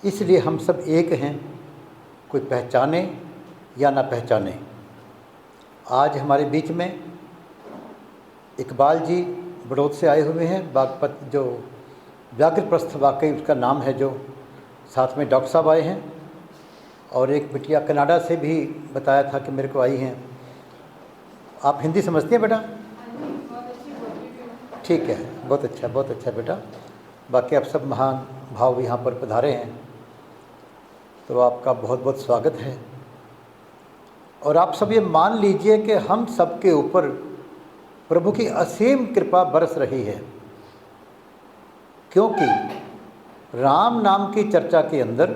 इसलिए हम सब एक हैं, कोई पहचाने या ना पहचाने। आज हमारे बीच में इकबाल जी बड़ौद से आए हुए हैं, बागपत जो व्याघ्रप्रस्थ वाकई उसका नाम है, जो साथ में डॉक्टर साहब आए हैं, और एक बिटिया कनाडा से भी बताया था कि मेरे को आई हैं। आप हिंदी समझती हैं बेटा? ठीक है, बहुत अच्छा बेटा। बाकी आप सब महान भाव यहाँ पर पधारे हैं, तो आपका बहुत बहुत स्वागत है। और आप सब ये मान लीजिए कि हम सब के ऊपर प्रभु की असीम कृपा बरस रही है, क्योंकि राम नाम की चर्चा के अंदर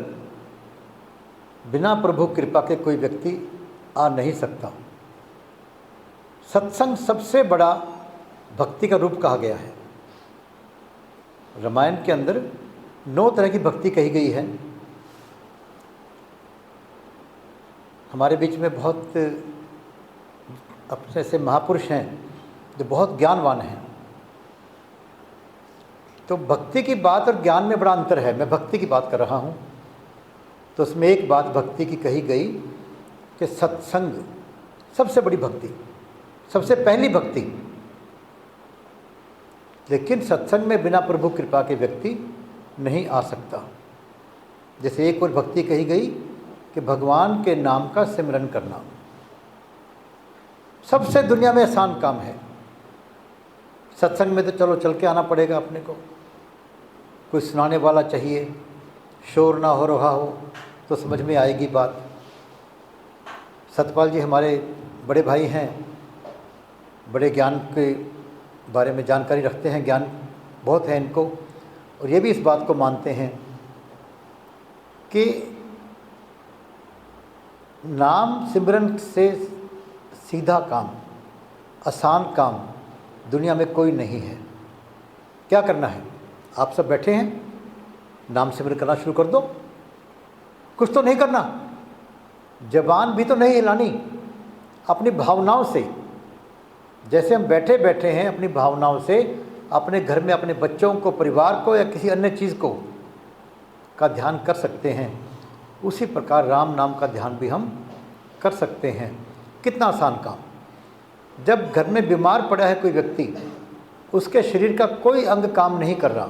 बिना प्रभु कृपा के कोई व्यक्ति आ नहीं सकता। सत्संग सबसे बड़ा भक्ति का रूप कहा गया है। रामायण के अंदर 9 तरह की भक्ति कही गई है। हमारे बीच में बहुत अपने से महापुरुष हैं जो बहुत ज्ञानवान हैं, तो भक्ति की बात और ज्ञान में बड़ा अंतर है। मैं भक्ति की बात कर रहा हूँ, तो उसमें एक बात भक्ति की कही गई कि सत्संग सबसे बड़ी भक्ति, सबसे पहली भक्ति। लेकिन सत्संग में बिना प्रभु कृपा के व्यक्ति नहीं आ सकता। जैसे एक और भक्ति कही गई कि भगवान के नाम का सिमरन करना सबसे दुनिया में आसान काम है। सत्संग में तो चलो चल के आना पड़ेगा अपने को, कोई सुनाने वाला चाहिए, शोर ना हो रहा हो तो समझ में आएगी बात। सतपाल जी हमारे बड़े भाई हैं, बड़े ज्ञान के बारे में जानकारी रखते हैं, ज्ञान बहुत है इनको, और ये भी इस बात को मानते हैं कि नाम सिमरन से सीधा काम, आसान काम दुनिया में कोई नहीं है। क्या करना है? आप सब बैठे हैं, नाम सिमरन करना शुरू कर दो। कुछ तो नहीं करना, जबान भी तो नहीं हिलानी, अपनी भावनाओं से। जैसे हम बैठे बैठे हैं अपनी भावनाओं से अपने घर में अपने बच्चों को, परिवार को या किसी अन्य चीज़ को का ध्यान कर सकते हैं, उसी प्रकार राम नाम का ध्यान भी हम कर सकते हैं। कितना आसान काम। जब घर में बीमार पड़ा है कोई व्यक्ति, उसके शरीर का कोई अंग काम नहीं कर रहा,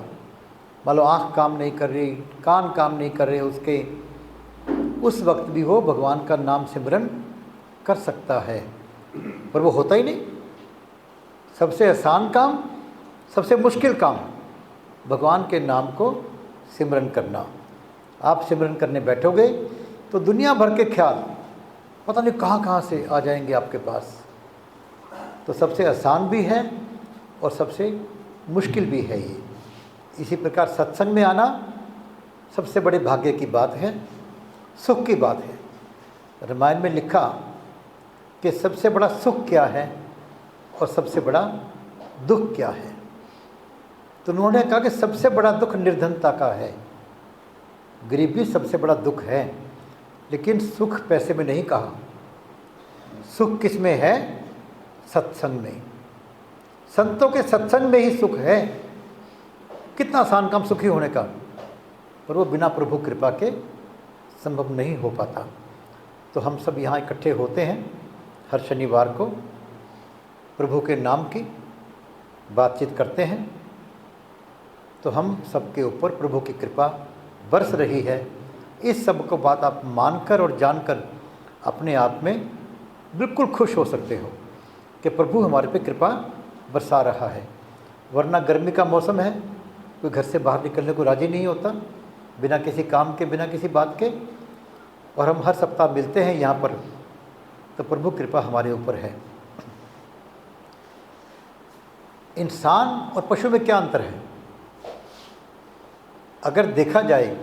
मान लो आँख काम नहीं कर रही, कान काम नहीं कर रहे उसके, उस वक्त भी वो भगवान का नाम सिमरन कर सकता है, पर वो होता ही नहीं। सबसे आसान काम, सबसे मुश्किल काम भगवान के नाम को सिमरन करना। आप सिमरन करने बैठोगे तो दुनिया भर के ख्याल पता नहीं कहाँ से आ जाएंगे आपके पास। तो सबसे आसान भी है और सबसे मुश्किल भी है ये। इसी प्रकार सत्संग में आना सबसे बड़े भाग्य की बात है, सुख की बात है। रामायण में लिखा कि सबसे बड़ा सुख क्या है और सबसे बड़ा दुख क्या है, तो उन्होंने कहा कि सबसे बड़ा दुख निर्धनता का है। गरीबी सबसे बड़ा दुख है, लेकिन सुख पैसे में नहीं कहा। सुख किस में है? सत्संग में। संतों के सत्संग में ही सुख है। कितना आसान काम सुखी होने का, पर वो बिना प्रभु कृपा के संभव नहीं हो पाता। तो हम सब यहाँ इकट्ठे होते हैं हर शनिवार को, प्रभु के नाम की बातचीत करते हैं, तो हम सबके ऊपर प्रभु की कृपा बरस रही है। इस सब को बात आप मानकर और जानकर अपने आप में बिल्कुल खुश हो सकते हो कि प्रभु हमारे पे कृपा बरसा रहा है। वरना गर्मी का मौसम है, कोई घर से बाहर निकलने को राज़ी नहीं होता बिना किसी काम के, बिना किसी बात के, और हम हर सप्ताह मिलते हैं यहाँ पर, तो प्रभु कृपा हमारे ऊपर है। इंसान और पशु में क्या अंतर है? अगर देखा जाए,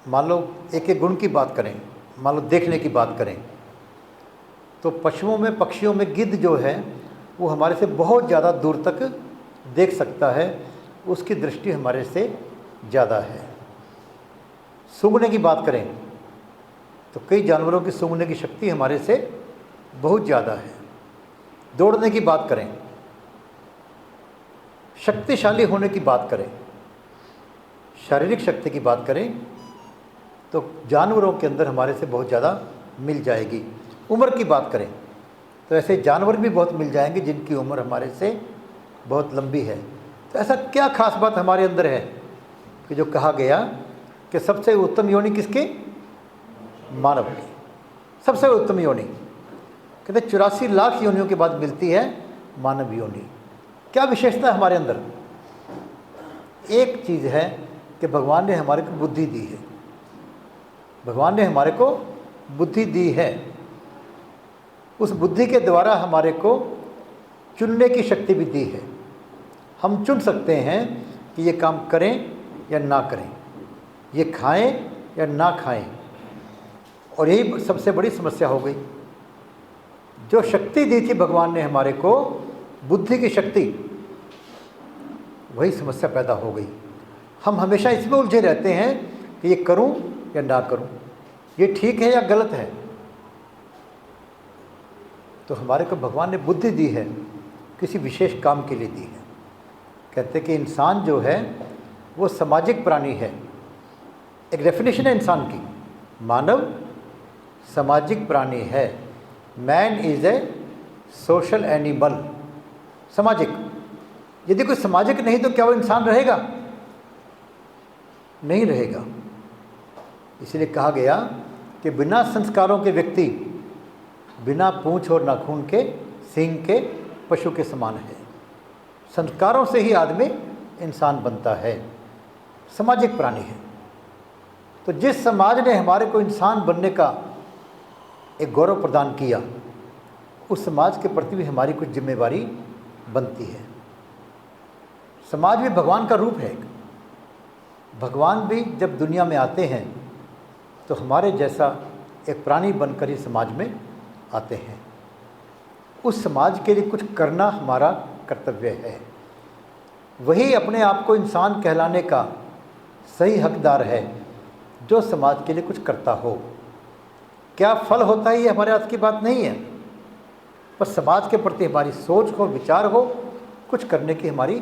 मान लो एक एक गुण की बात करें, मान लो देखने की बात करें, तो पशुओं में, पक्षियों में गिद्ध जो है वो हमारे से बहुत ज़्यादा दूर तक देख सकता है, उसकी दृष्टि हमारे से ज़्यादा है। सूंघने की बात करें तो कई जानवरों की सूंघने की शक्ति हमारे से बहुत ज़्यादा है। दौड़ने की बात करें, शक्तिशाली होने की बात करें, शारीरिक शक्ति की बात करें, तो जानवरों के अंदर हमारे से बहुत ज़्यादा मिल जाएगी। उम्र की बात करें तो ऐसे जानवर भी बहुत मिल जाएंगे जिनकी उम्र हमारे से बहुत लंबी है। तो ऐसा क्या खास बात हमारे अंदर है कि जो कहा गया कि सबसे उत्तम योनि किसकी? मानव की। सबसे उत्तम योनि कहते 84 लाख योनियों के बाद मिलती है मानव योनि। क्या विशेषता है हमारे अंदर? एक चीज़ है कि भगवान ने हमारे को बुद्धि दी है। भगवान ने हमारे को बुद्धि दी है। उस बुद्धि के द्वारा हमारे को चुनने की शक्ति भी दी है। हम चुन सकते हैं कि ये काम करें या ना करें, ये खाएं या ना खाएं। और यही सबसे बड़ी समस्या हो गई। जो शक्ति दी थी भगवान ने हमारे को, बुद्धि की शक्ति, वही समस्या पैदा हो गई। हम हमेशा इसमें उलझे रहते हैं कि ये करूं या ना करूं, ये ठीक है या गलत है। तो हमारे को भगवान ने बुद्धि दी है, किसी विशेष काम के लिए दी है। कहते हैं कि इंसान जो है वो सामाजिक प्राणी है। एक डेफिनेशन है इंसान की, मानव सामाजिक प्राणी है। Man is a social animal. सामाजिक, यदि कोई सामाजिक नहीं तो क्या वो इंसान रहेगा? नहीं रहेगा। इसलिए कहा गया कि बिना संस्कारों के व्यक्ति बिना पूंछ और नाखून के, सींग के पशु के समान है। संस्कारों से ही आदमी इंसान बनता है, सामाजिक प्राणी है। तो जिस समाज ने हमारे को इंसान बनने का एक गौरव प्रदान किया, उस समाज के प्रति भी हमारी कुछ जिम्मेवारी बनती है। समाज भी भगवान का रूप है। भगवान भी जब दुनिया में आते हैं तो हमारे जैसा एक प्राणी बनकर ही समाज में आते हैं। उस समाज के लिए कुछ करना हमारा कर्तव्य है। वही अपने आप को इंसान कहलाने का सही हकदार है जो समाज के लिए कुछ करता हो। क्या फल होता है ये हमारे हाथ की बात नहीं है, पर समाज के प्रति हमारी सोच हो, विचार हो, कुछ करने की हमारी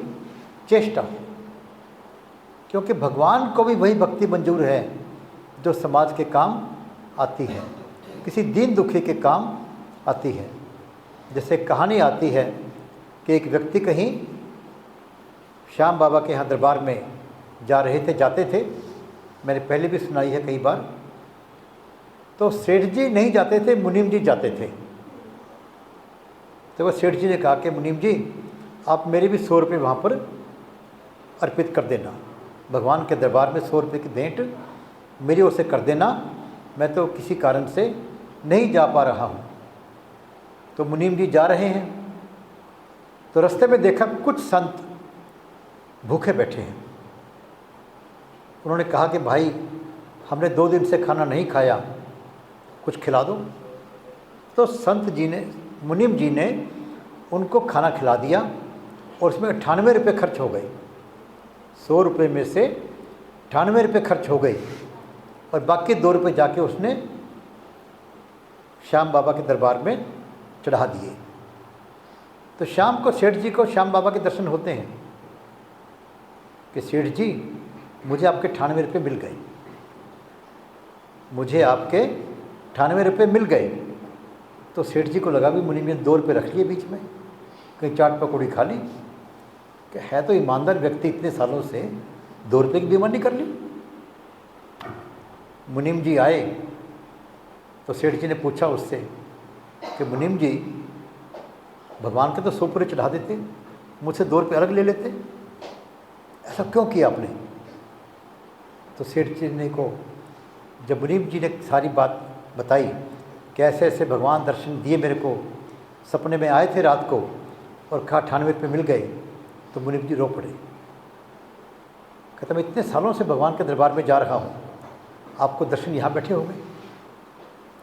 चेष्टा हो। क्योंकि भगवान को भी वही भक्ति मंजूर है जो समाज के काम आती है, किसी दीन दुखी के काम आती है। जैसे कहानी आती है कि एक व्यक्ति कहीं श्याम बाबा के यहाँ दरबार में जा रहे थे, जाते थे, मैंने पहले भी सुनाई है कई बार। तो सेठ जी नहीं जाते थे, मुनीम जी जाते थे। तो वह सेठ जी ने कहा कि मुनीम जी आप मेरे भी 100 रुपये वहाँ पर अर्पित कर देना, भगवान के दरबार में 100 रुपये की भेंट मेरी ओर से कर देना, मैं तो किसी कारण से नहीं जा पा रहा हूँ। तो मुनीम जी जा रहे हैं तो रास्ते में देखा कुछ संत भूखे बैठे हैं। उन्होंने कहा कि भाई हमने 2 दिन से खाना नहीं खाया, कुछ खिला दो। तो संत जी ने, मुनीम जी ने उनको खाना खिला दिया और उसमें 98 रुपये खर्च हो गए। 100 रुपये में से 98 रुपये खर्च हो गए और बाकी 2 रुपये जाके उसने श्याम बाबा के दरबार में चढ़ा दिए। तो शाम को सेठ जी को श्याम बाबा के दर्शन होते हैं कि सेठ जी मुझे आपके 98 रुपये मिल गए, मुझे आपके 98 रुपये मिल गए। तो सेठ जी को लगा भी मुनीम ने 2 रुपये रख लिए बीच में, कहीं चाट पकौड़ी खा ली, कि है तो ईमानदार व्यक्ति, इतने सालों से 2 रुपये की बेईमानी कर ली। मुनीम जी आए तो सेठ जी ने पूछा उससे कि मुनीम जी भगवान के तो 100 पूरे चढ़ा देते, मुझसे 2 रुपये अलग ले लेते, ऐसा क्यों किया आपने? तो सेठ जी ने को जब मुनीम जी ने सारी बात बताई कि ऐसे ऐसे भगवान दर्शन दिए मेरे को, सपने में आए थे रात को और कहा 98 रुपये मिल गए, तो मुनीम जी रो पड़े। कहता मैं इतने सालों से भगवान के दरबार में जा रहा हूँ, आपको दर्शन यहाँ बैठे हो गए।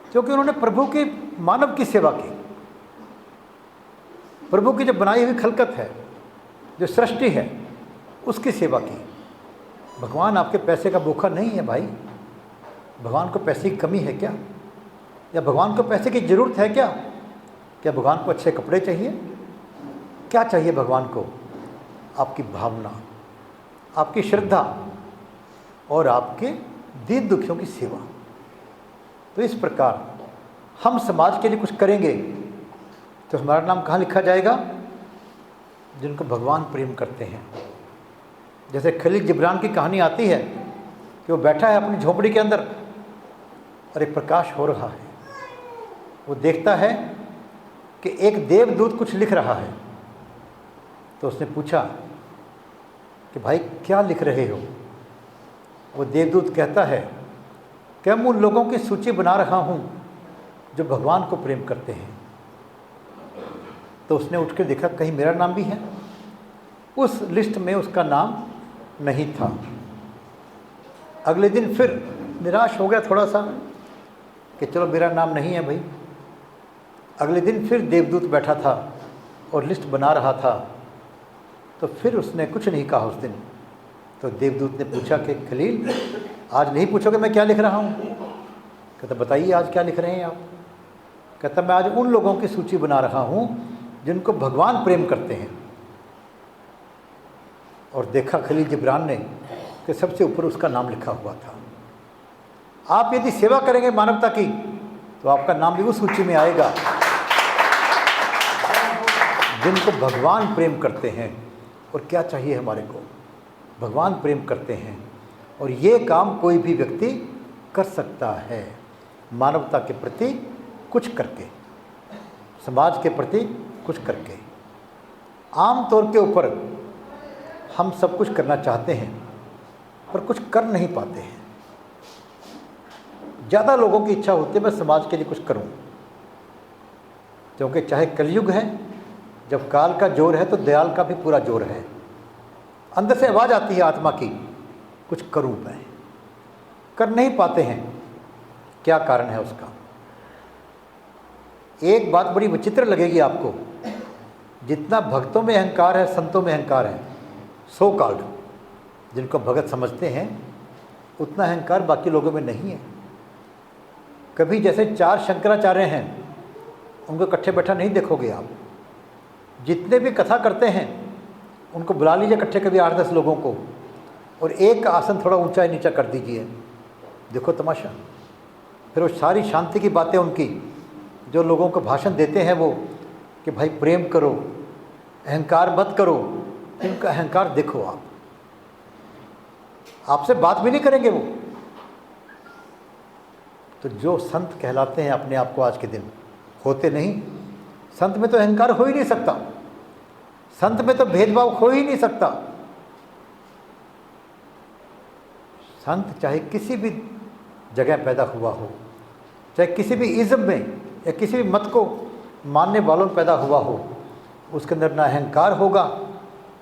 क्योंकि उन्होंने प्रभु की, मानव की सेवा की। प्रभु की जो बनाई हुई खलकत है, जो सृष्टि है, उसकी सेवा की। भगवान आपके पैसे का भूखा नहीं है भाई। भगवान को पैसे की कमी है क्या? या भगवान को पैसे की ज़रूरत है क्या? क्या भगवान को अच्छे कपड़े चाहिए? क्या चाहिए भगवान को? आपकी भावना, आपकी श्रद्धा और आपके दीन दुखियों की सेवा। तो इस प्रकार हम समाज के लिए कुछ करेंगे तो हमारा नाम कहाँ लिखा जाएगा? जिनको भगवान प्रेम करते हैं। जैसे खलील जिब्रान की कहानी आती है कि वो बैठा है अपनी झोपड़ी के अंदर और एक प्रकाश हो रहा है। वो देखता है कि एक देवदूत कुछ लिख रहा है। तो उसने पूछा कि भाई क्या लिख रहे हो? वो देवदूत कहता है कि मैं उन लोगों की सूची बना रहा हूँ जो भगवान को प्रेम करते हैं। तो उसने उठ कर देखा कहीं मेरा नाम भी है। उस लिस्ट में उसका नाम नहीं था। अगले दिन फिर निराश हो गया थोड़ा सा कि चलो मेरा नाम नहीं है भाई। अगले दिन फिर देवदूत बैठा था और लिस्ट बना रहा था। तो फिर उसने कुछ नहीं कहा उस दिन। तो देवदूत ने पूछा कि खलील आज नहीं पूछोगे मैं क्या लिख रहा हूँ? कहता बताइए आज क्या लिख रहे हैं आप? कहता मैं आज उन लोगों की सूची बना रहा हूँ जिनको भगवान प्रेम करते हैं। और देखा खलील जिब्रान ने कि सबसे ऊपर उसका नाम लिखा हुआ था। आप यदि सेवा करेंगे मानवता की तो आपका नाम भी उस सूची में आएगा जिनको भगवान प्रेम करते हैं। और क्या चाहिए हमारे को? भगवान प्रेम करते हैं और ये काम कोई भी व्यक्ति कर सकता है, मानवता के प्रति कुछ करके, समाज के प्रति कुछ करके। आम तौर के ऊपर हम सब कुछ करना चाहते हैं पर कुछ कर नहीं पाते हैं। ज़्यादा लोगों की इच्छा होती है मैं समाज के लिए कुछ करूं, क्योंकि चाहे कलयुग है, जब काल का जोर है तो दयाल का भी पूरा जोर है। अंदर से आवाज़ आती है आत्मा की कुछ करूं मैं, कर नहीं पाते हैं। क्या कारण है उसका? एक बात बड़ी विचित्र लगेगी आपको, जितना भक्तों में अहंकार है, संतों में अहंकार है, सो कॉल्ड जिनको भगत समझते हैं, उतना अहंकार बाकी लोगों में नहीं है। कभी जैसे 4 शंकराचार्य हैं उनको इकट्ठे बैठा नहीं देखोगे आप। जितने भी कथा करते हैं उनको बुला लीजिए इकट्ठे कभी 8-10 लोगों को और एक आसन थोड़ा ऊंचा नीचा कर दीजिए, देखो तमाशा। फिर वो सारी शांति की बातें उनकी जो लोगों को भाषण देते हैं वो कि भाई प्रेम करो, अहंकार मत करो, उनका अहंकार देखो आप। आपसे बात भी नहीं करेंगे वो। तो जो संत कहलाते हैं अपने आप को आज के दिन, होते नहीं। संत में तो अहंकार हो ही नहीं सकता, संत में तो भेदभाव हो ही नहीं सकता। संत चाहे किसी भी जगह पैदा हुआ हो, चाहे किसी भी इज़्म में या किसी भी मत को मानने वालों में पैदा हुआ हो, उसके अंदर ना अहंकार होगा,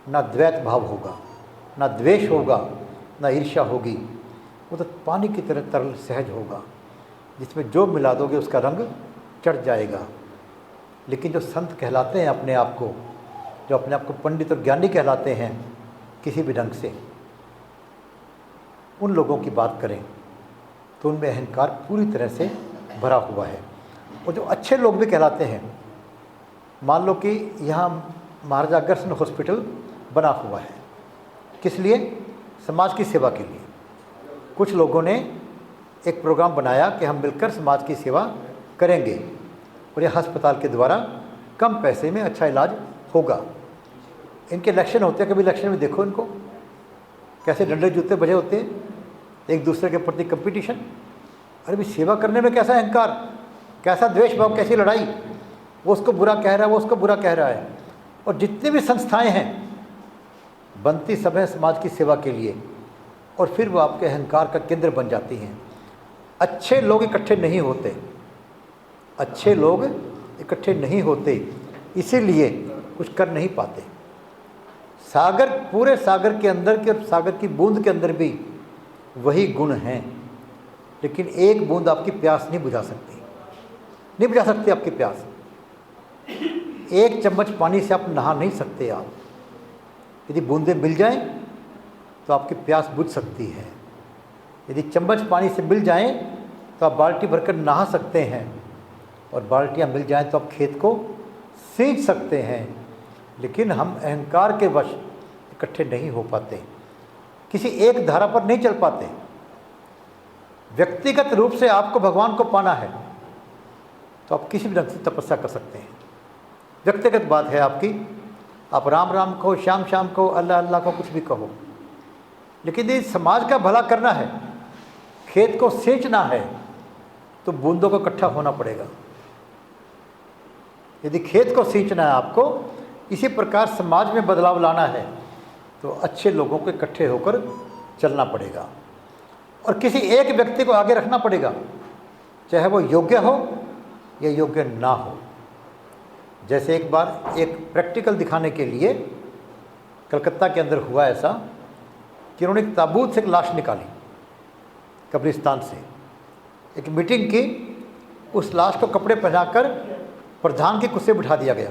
ना द्वैत भाव होगा, ना द्वेष होगा, ना ईर्ष्या होगी। वो तो पानी की तरह तरल सहज होगा, जिसमें जो मिला दोगे उसका रंग चढ़ जाएगा। लेकिन जो संत कहलाते हैं अपने आप को, जो अपने आप को पंडित और ज्ञानी कहलाते हैं किसी भी ढंग से, उन लोगों की बात करें तो उनमें अहंकार पूरी तरह से भरा हुआ है। और जो अच्छे लोग भी कहलाते हैं, मान लो कि यहाँ महाराजा अग्रसेन हॉस्पिटल बना हुआ है, किस लिए? समाज की सेवा के लिए। कुछ लोगों ने एक प्रोग्राम बनाया कि हम मिलकर समाज की सेवा करेंगे और यह अस्पताल के द्वारा कम पैसे में अच्छा इलाज होगा। इनके इलेक्शन होते हैं, कभी इलेक्शन में देखो इनको कैसे डंडे जूते बजे होते हैं, एक दूसरे के प्रति कंपटीशन। अरे भी सेवा करने में कैसा अहंकार, कैसा द्वेष भाव, कैसी लड़ाई। वो उसको बुरा कह रहा है, वो उसको बुरा कह रहा है। और जितनी भी संस्थाएं हैं बनती सब है समाज की सेवा के लिए, और फिर वो आपके अहंकार का केंद्र बन जाती हैं। अच्छे लोग इकट्ठे नहीं होते, अच्छे लोग इकट्ठे नहीं होते, इसीलिए कुछ कर नहीं पाते। सागर, पूरे सागर के अंदर के, सागर की बूंद के अंदर भी वही गुण हैं, लेकिन एक बूंद आपकी प्यास नहीं बुझा सकती, नहीं बुझा सकती आपकी प्यास। एक चम्मच पानी से आप नहा नहीं सकते। आप यदि बूंदें मिल जाएं तो आपकी प्यास बुझ सकती है। यदि चम्मच पानी से मिल जाएं तो आप बाल्टी भरकर नहा सकते हैं, और बाल्टियां मिल जाएं तो आप खेत को सींच सकते हैं। लेकिन हम अहंकार के वश इकट्ठे नहीं हो पाते, किसी एक धारा पर नहीं चल पाते। व्यक्तिगत रूप से आपको भगवान को पाना है तो आप किसी भी ढंग से तपस्या कर सकते हैं, व्यक्तिगत बात है आपकी। आप राम राम कहो, श्याम श्याम कहो, अल्लाह अल्लाह को, कुछ भी कहो, लेकिन यदि समाज का भला करना है, खेत को सींचना है, तो बूंदों को इकट्ठा होना पड़ेगा। यदि खेत को सींचना है आपको, इसी प्रकार समाज में बदलाव लाना है, तो अच्छे लोगों को इकट्ठे होकर चलना पड़ेगा और किसी एक व्यक्ति को आगे रखना पड़ेगा, चाहे वो योग्य हो या योग्य ना हो। जैसे एक बार एक प्रैक्टिकल दिखाने के लिए कलकत्ता के अंदर हुआ ऐसा कि उन्होंने एक ताबूत से एक लाश निकाली कब्रिस्तान से, एक मीटिंग की, उस लाश को कपड़े पहनाकर प्रधान की कुर्सी बिठा दिया गया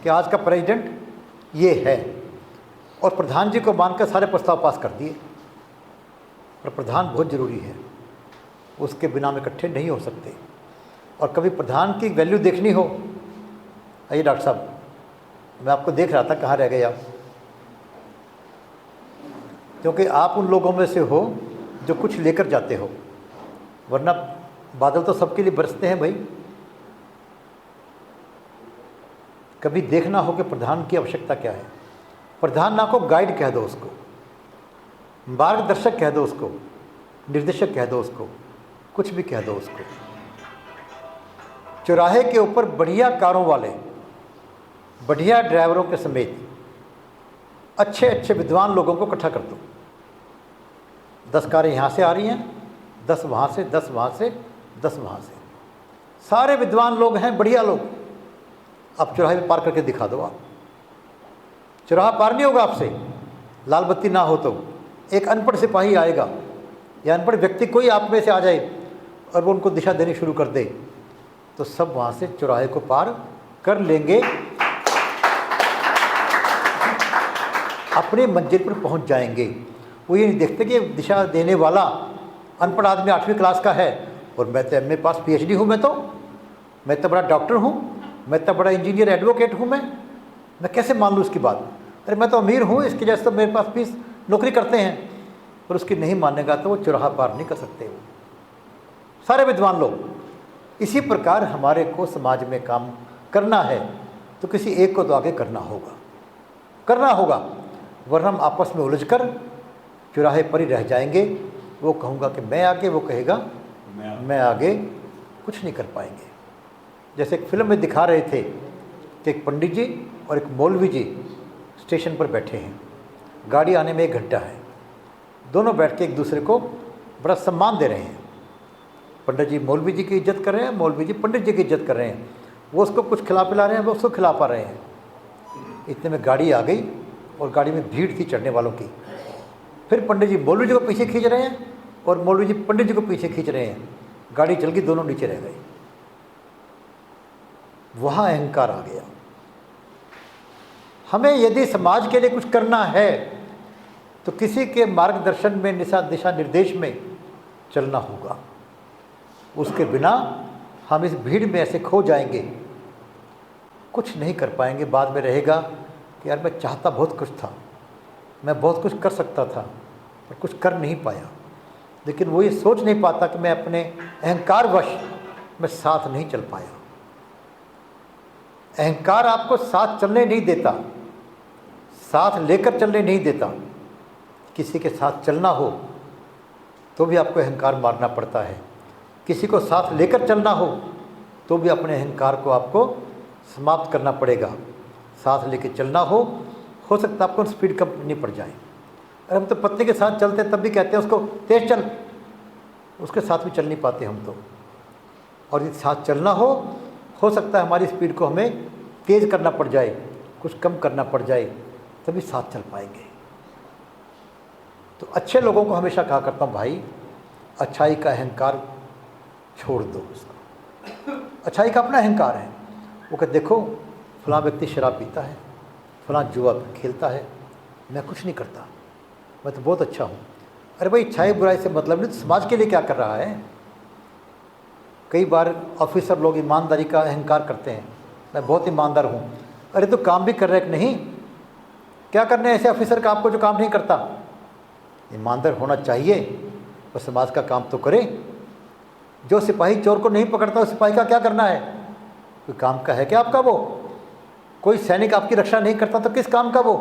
कि आज का प्रेसिडेंट ये है, और प्रधान जी को मानकर सारे प्रस्ताव पास कर दिए। पर प्रधान बहुत ज़रूरी है, उसके बिना हम इकट्ठे नहीं हो सकते। और कभी प्रधान की वैल्यू देखनी हो, आइए डॉक्टर साहब, मैं आपको देख रहा था, कहाँ रह गए आप? क्योंकि आप उन लोगों में से हो जो कुछ लेकर जाते हो, वरना बादल तो सबके लिए बरसते हैं भाई। कभी देखना हो कि प्रधान की आवश्यकता क्या है। प्रधान ना को गाइड कह दो, उसको मार्गदर्शक कह दो, उसको निर्देशक कह दो, उसको कुछ भी कह दो उसको। चौराहे के ऊपर बढ़िया कारों वाले, बढ़िया ड्राइवरों के समेत अच्छे अच्छे विद्वान लोगों को इकट्ठा कर दो। 10 कारें यहाँ से आ रही हैं, 10 वहाँ से, 10 वहाँ से, 10 वहाँ से, सारे विद्वान लोग हैं, बढ़िया लोग। आप चौराहे पे पार करके दिखा दो। आप चौराहा पार नहीं होगा आपसे, लाल बत्ती ना हो तो एक अनपढ़ सिपाही आएगा या अनपढ़ व्यक्ति कोई आप में से आ जाए और वो उनको दिशा देनी शुरू कर दे, तो सब वहाँ से चौराहे को पार कर लेंगे, अपने मंजिल पर पहुँच जाएंगे। वो ये नहीं देखते कि दिशा देने वाला अनपढ़ आदमी 8वीं क्लास का है और मैं तो मेरे पास PhD हूँ, मैं तो बड़ा डॉक्टर हूँ, मैं तो बड़ा इंजीनियर एडवोकेट हूँ, मैं कैसे मान लूँ उसकी बात? अरे मैं तो अमीर हूँ, इसकी वजह से तो मेरे पास 20 नौकरी करते हैं, पर उसकी नहीं मानेगा तो वो चौराहा पार नहीं कर सकते वो सारे विद्वान लोग। इसी प्रकार हमारे को समाज में काम करना है तो किसी एक को तो आगे करना होगा, वरना हम आपस में उलझकर चौराहे पर ही रह जाएंगे। वो कहूँगा कि मैं आगे, वो कहेगा मैं आगे, कुछ नहीं कर पाएंगे। जैसे एक फिल्म में दिखा रहे थे कि एक पंडित जी और एक मौलवी जी स्टेशन पर बैठे हैं, गाड़ी आने में 1 घंटा है, दोनों बैठ के एक दूसरे को बड़ा सम्मान दे रहे हैं। पंडित जी मौलवी जी की इज्जत कर रहे हैं, मौलवी जी पंडित जी की इज्जत कर रहे हैं, वो उसको कुछ खिला पिला रहे हैं, वो उसको खिला पा रहे हैं। इतने में गाड़ी आ गई और गाड़ी में भीड़ थी चढ़ने वालों की। फिर पंडित जी मौलवी जी को पीछे खींच रहे हैं और मौलवी जी पंडित जी को पीछे खींच रहे हैं, गाड़ी चल गई, दोनों नीचे रह गए। वहाँ अहंकार आ गया। हमें यदि समाज के लिए कुछ करना है तो किसी के मार्गदर्शन में, दिशा निर्देश में चलना होगा। उसके बिना हम इस भीड़ में ऐसे खो जाएंगे, कुछ नहीं कर पाएंगे। बाद में रहेगा कि यार मैं चाहता बहुत कुछ था, मैं बहुत कुछ कर सकता था, पर कुछ कर नहीं पाया। लेकिन वो ये सोच नहीं पाता कि मैं अपने अहंकारवश मैं साथ नहीं चल पाया। अहंकार आपको साथ चलने नहीं देता, साथ लेकर चलने नहीं देता। किसी के साथ चलना हो तो भी आपको अहंकार मारना पड़ता है, किसी को साथ लेकर चलना हो तो भी अपने अहंकार को आपको समाप्त करना पड़ेगा। साथ लेकर चलना हो सकता है आपको स्पीड कम नहीं पड़ जाए। अरे हम तो पत्नी के साथ चलते तब भी कहते हैं उसको तेज चल, उसके साथ भी चल नहीं पाते हम तो। और यदि साथ चलना हो सकता है हमारी स्पीड को हमें तेज़ करना पड़ जाए, कुछ कम करना पड़ जाए, तभी साथ चल पाएंगे। तो अच्छे लोगों को हमेशा कहा करता हूँ, भाई अच्छाई का अहंकार छोड़ दो उसको। अच्छाई का अपना अहंकार है। वो कहते देखो फलां व्यक्ति शराब पीता है, फलां जुआ खेलता है, मैं कुछ नहीं करता, मैं तो बहुत अच्छा हूँ। अरे भाई अच्छाई बुराई से मतलब नहीं, तो समाज के लिए क्या कर रहा है? कई बार ऑफिसर लोग ईमानदारी का अहंकार करते हैं, मैं बहुत ईमानदार हूँ। अरे तो काम भी कर रहे कि नहीं? क्या करने ऐसे ऑफिसर का आपको जो काम नहीं करता? ईमानदार होना चाहिए, और समाज का काम तो करे। जो सिपाही चोर को नहीं पकड़ता उस सिपाही का क्या करना है? कोई काम का है क्या आपका वो? कोई सैनिक आपकी रक्षा नहीं करता तो किस काम का वो?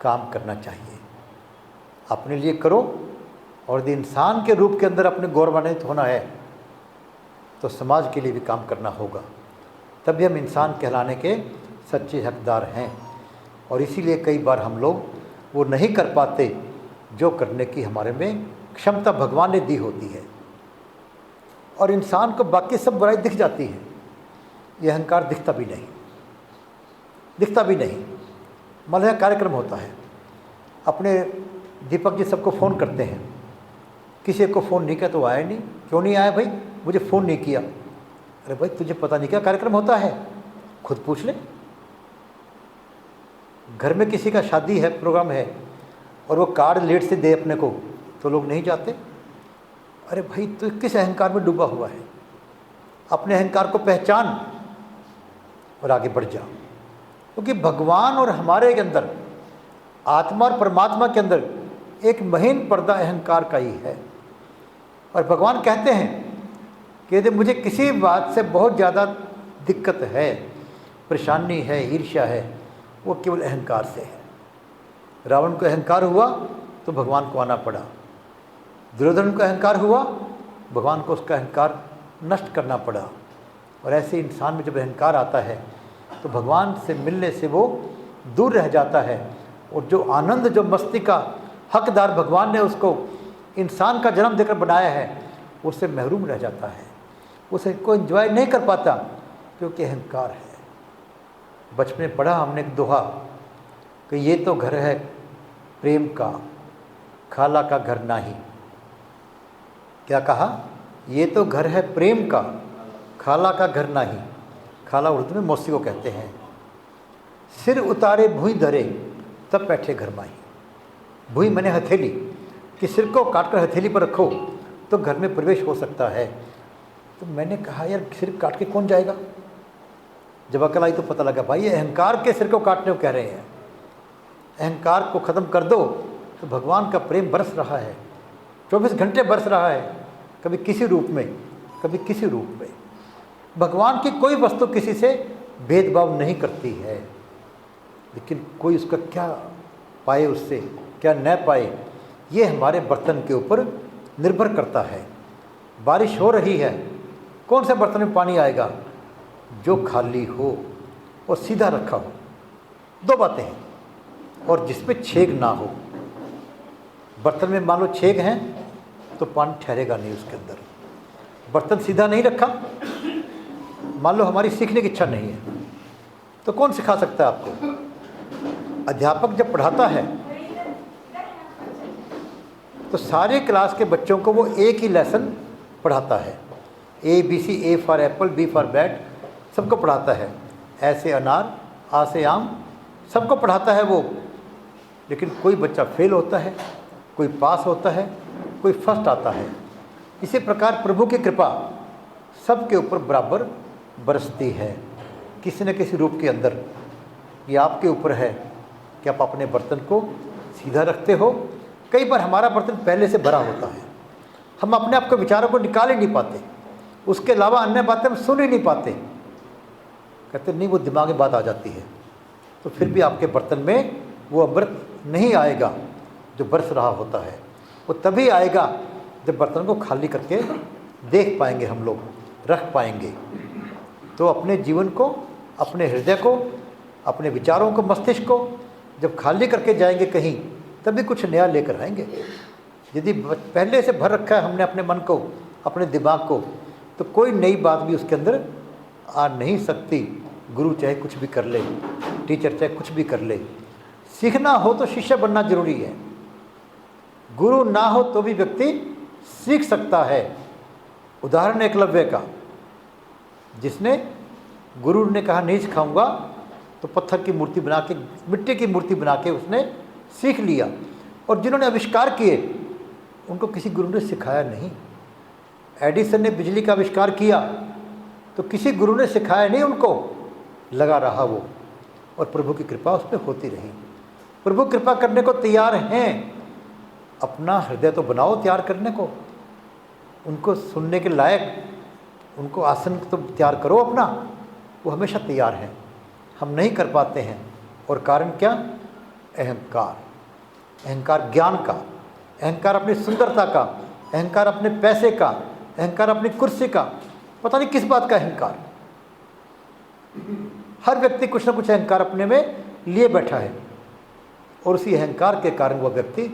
काम करना चाहिए, अपने लिए करो, और यदि इंसान के रूप के अंदर अपने गौरवान्वित होना है तो समाज के लिए भी काम करना होगा, तभी हम इंसान कहलाने के सच्चे हकदार हैं। और इसीलिए कई बार हम लोग वो नहीं कर पाते जो करने की हमारे में क्षमता भगवान ने दी होती है। और इंसान को बाकी सब बुराई दिख जाती है, ये अहंकार दिखता भी नहीं, दिखता भी नहीं। मान लीजिए कार्यक्रम होता है, अपने दीपक जी सबको फ़ोन करते हैं, किसी को फ़ोन नहीं किया तो आया नहीं। क्यों नहीं आया भाई? मुझे फ़ोन नहीं किया। अरे भाई तुझे पता नहीं क्या कार्यक्रम होता है? खुद पूछ ले। घर में किसी का शादी है, प्रोग्राम है, और वो कार्ड लेट से दे अपने को तो लोग नहीं जाते। अरे भाई तू किस अहंकार में डूबा हुआ है? अपने अहंकार को पहचान और आगे बढ़ जा। क्योंकि भगवान और हमारे के अंदर, आत्मा और परमात्मा के अंदर एक महीन पर्दा अहंकार का ही है। और भगवान कहते हैं कि यदि मुझे किसी बात से बहुत ज़्यादा दिक्कत है, परेशानी है, ईर्ष्या है, वो केवल अहंकार से है। रावण को अहंकार हुआ तो भगवान को आना पड़ा, दुर्योधन को अहंकार हुआ, भगवान को उसका अहंकार नष्ट करना पड़ा। और ऐसे इंसान में जब अहंकार आता है तो भगवान से मिलने से वो दूर रह जाता है, और जो आनंद, जो मस्ती का हकदार भगवान ने उसको इंसान का जन्म देकर बनाया है, उससे महरूम रह जाता है, उसे कोई एंजॉय नहीं कर पाता, क्योंकि अहंकार है। बचपन में पढ़ा हमने एक दोहा कि ये तो घर है प्रेम का, खाला का घर नाही। क्या कहा? ये तो घर है प्रेम का, खाला का घर नाही। खाला उर्दू में मौसी को कहते हैं। सिर उतारे भुई धरे तब बैठे घर माही। भुई मैंने हथेली, कि सिर को काटकर हथेली पर रखो तो घर में प्रवेश हो सकता है। तो मैंने कहा यार सिर काट के कौन जाएगा? जब अकल आई तो पता लगा भाई ये अहंकार के सिर को काटने को कह रहे हैं। अहंकार को ख़त्म कर दो तो भगवान का प्रेम बरस रहा है, 24 घंटे बरस रहा है, कभी किसी रूप में, कभी किसी रूप में। भगवान की कोई वस्तु किसी से भेदभाव नहीं करती है, लेकिन कोई उसका क्या पाए, उससे क्या न पाए, ये हमारे बर्तन के ऊपर निर्भर करता है। बारिश हो रही है, कौन से बर्तन में पानी आएगा? जो खाली हो और सीधा रखा हो। दो बातें हैं, और जिसमें छेद ना हो। बर्तन में मान लो छेद हैं तो पानी ठहरेगा नहीं उसके अंदर। बर्तन सीधा नहीं रखा, मान लो हमारी सीखने की इच्छा नहीं है, तो कौन सिखा सकता है आपको? अध्यापक जब पढ़ाता है तो सारे क्लास के बच्चों को वो एक ही लेसन पढ़ाता है। ABC, A for Apple, B for bat, सबको पढ़ाता है। ऐसे अनार, आ से आम, सबको पढ़ाता है वो। लेकिन कोई बच्चा फेल होता है, कोई पास होता है, कोई फर्स्ट आता है। इसी प्रकार प्रभु की कृपा सबके ऊपर बराबर बरसती है, किसी न किसी रूप के अंदर। ये आपके ऊपर है कि आप अपने बर्तन को सीधा रखते हो। कई बार हमारा बर्तन पहले से भरा होता है, हम अपने आप के विचारों को निकाल ही नहीं पाते, उसके अलावा अन्य बातें हम सुन ही नहीं पाते। कहते नहीं, वो दिमाग में बात आ जाती है, तो फिर भी आपके बर्तन में वो अमृत नहीं आएगा जो बरस रहा होता है। वो तभी आएगा जब बर्तन को खाली करके देख पाएंगे, हम लोग रख पाएंगे। तो अपने जीवन को, अपने हृदय को, अपने विचारों को, मस्तिष्क को जब खाली करके जाएंगे कहीं, तभी कुछ नया लेकर आएंगे। यदि पहले से भर रखा है हमने अपने मन को, अपने दिमाग को, तो कोई नई बात भी उसके अंदर आ नहीं सकती। गुरु चाहे कुछ भी कर ले, टीचर चाहे कुछ भी कर ले, सीखना हो तो शिष्य बनना जरूरी है। गुरु ना हो तो भी व्यक्ति सीख सकता है। उदाहरण एकलव्य का, जिसने गुरु ने कहा नहीं सिखाऊंगा, तो पत्थर की मूर्ति बना के, मिट्टी की मूर्ति बना के उसने सीख लिया। और जिन्होंने आविष्कार किए उनको किसी गुरु ने सिखाया नहीं। एडिसन ने बिजली का आविष्कार किया तो किसी गुरु ने सिखाया नहीं उनको, लगा रहा वो, और प्रभु की कृपा उस पर होती रही। प्रभु कृपा करने को तैयार हैं, अपना हृदय तो बनाओ तैयार करने को, उनको सुनने के लायक, उनको आसन तो तैयार करो अपना। वो हमेशा तैयार हैं, हम नहीं कर पाते हैं। और कारण क्या? अहंकार। अहंकार ज्ञान का, अहंकार अपनी सुंदरता का, अहंकार अपने पैसे का, अहंकार अपनी कुर्सी का, पता नहीं किस बात का अहंकार। हर व्यक्ति कुछ ना कुछ अहंकार अपने में लिए बैठा है, और उसी अहंकार के कारण वह व्यक्ति